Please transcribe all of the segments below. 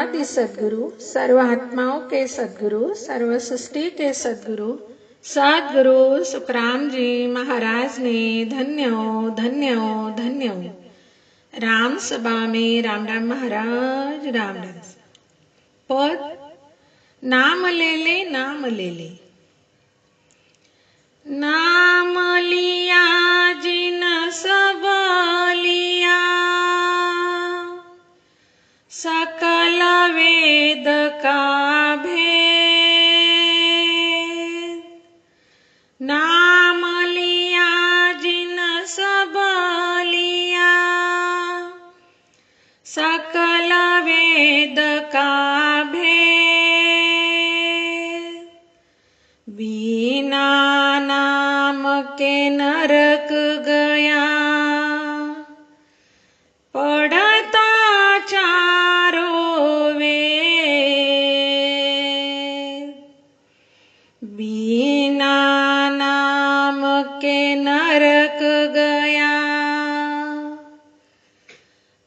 सर्वादि सद्गुरु, सर्वात्माओं के सद्गुरु, सर्व सृष्टि के सद्गुरु, सद्गुरु सुखराम जी महाराज ने धन्यो धन्यो धन्यो। राम सभा में राम राम महाराज राम राम। पद नाम ले ले नाम ले ले। नाम लिया जिन सब लिया, सकल वेद का भेद। नाम लिया जिन सब लिया, सकल वेद का भेद। बिना नाम के नरक गया, पढ़ता चारों वेद। बिना नाम के नरक गया,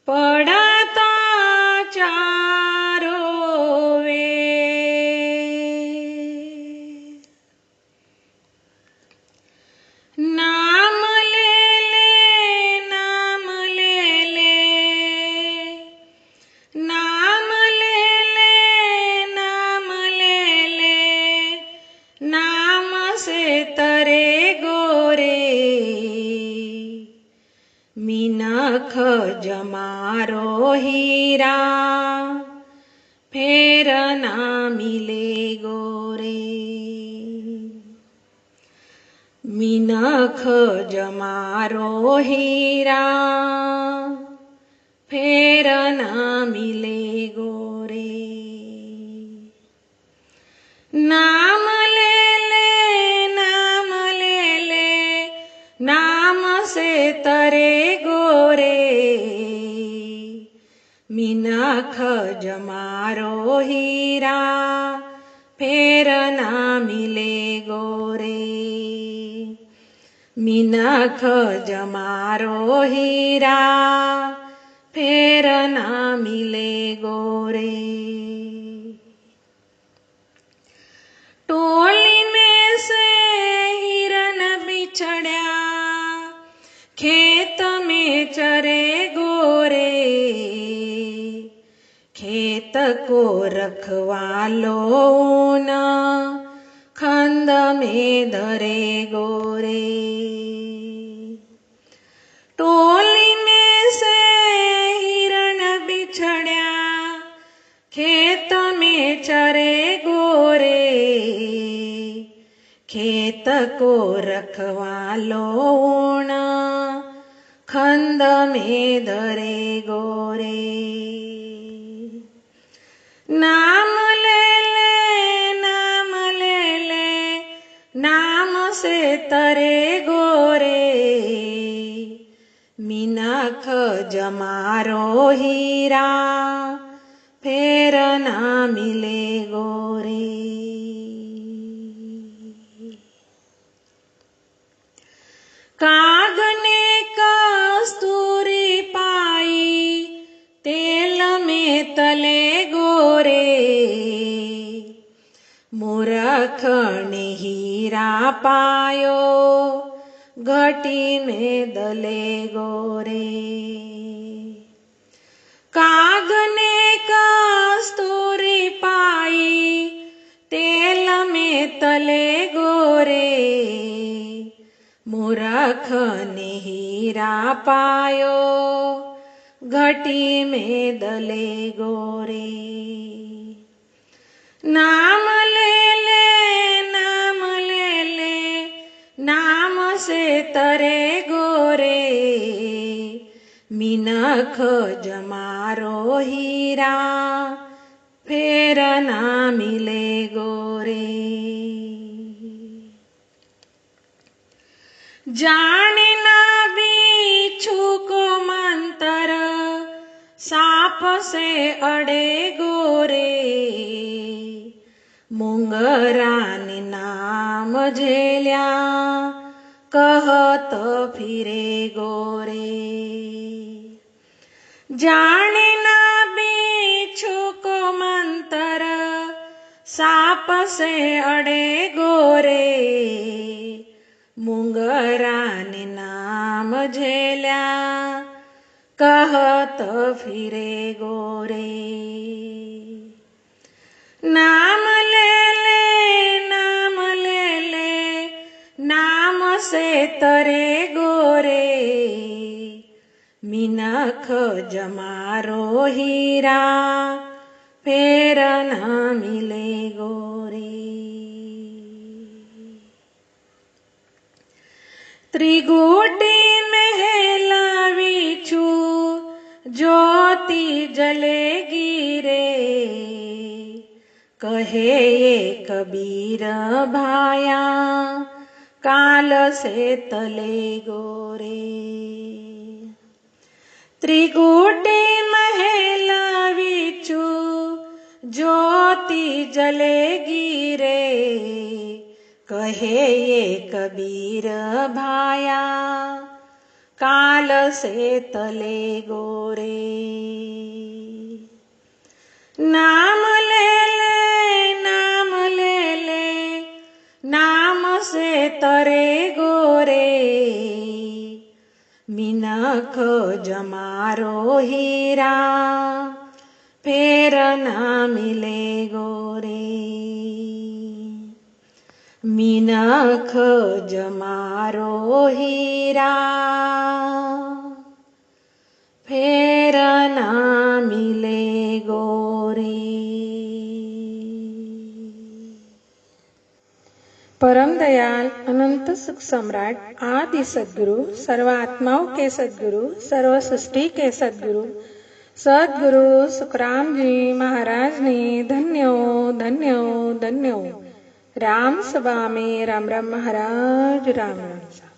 पढ़ता चारों वेद। नाम ले ले नाम ले ले, नाम ले ले नाम ले ले। नाम से तरे गोरे, मीनख जमारो हीरा, फेर ना मिले गोरे। मीनख जमारो हीरा, फेर ना मिले गोरे। नाम ले ले नाम ले ले, नाम से तरे गोरे। मीनख जमारो हीरा, फेर ना मिले गोरे। मीनख जमारो हीरा, फेर ना मिले गोरे। टोली में से हिरन बिछड़या, खेत में चरे गोरे। खेत को रखवालो न, खंद में धरे गोरे। टोली में से हिरन बिछड़या, खेत में चरे गोरे। खेत को रखवालो न, खंद में धरे गोरे। नाम ले ले नाम ले ले, नाम से तरे गोरे। मीनख जमारो हीरा, फेर ना मिले गोरे। काग ने कस्तूरी पाई, तेल में तले गोरे। मूर्ख ने हीरा पायो, घटी में दले गोरे। काग ने कस्तूरी पाई, तेल में तले गोरे। मूर्ख ने हीरा पायो, घटी में दले गोरे। नाम ले ले नाम ले ले, नाम से तरे गोरे। मीनख जमारो हीरा, फेर ना मिले गोरे। जाने ना बिच्छू को मंतर, साप से अड़े गोरे। मुंगरा ने नाम झेल्या, कहत फिरे गोरे। जाने ना बिच्छू को साप से अड़े गोरे, मुंगरा ने नाम झेल्या, कहत फिरे गोरे। नाम ले ले, नाम ले ले, नाम से तरे गोरे, मिनख जमारो हीरा, फेर न मिले गोरे। त्रिगुटी महलावी छू, ज्योति जलेगी रे, कहे ये कबीर भाया, काल से तले गोरे। त्रिगुटी महलावी छू, ज्योति जलेगी रे, कहे ये कबीर भाया, काल से तले गोरे। नाम ले ले, नाम ले ले, नाम से तरे गोरे, मिनख जमारो हीरा, फेर न मिले गोरे। मिनख जमारो हीरा, फेर न मिले गोरे। परम दयाल अनंत सुख सम्राट आदि सद्गुरु, सर्व आत्माओं के सद्गुरु, सर्व सृष्टि के सद्गुरु, सद्गुरु सुखराम जी महाराज ने धन्यो धन्यो धन्यो। राम सभा में राम राम महाराज, राम राम।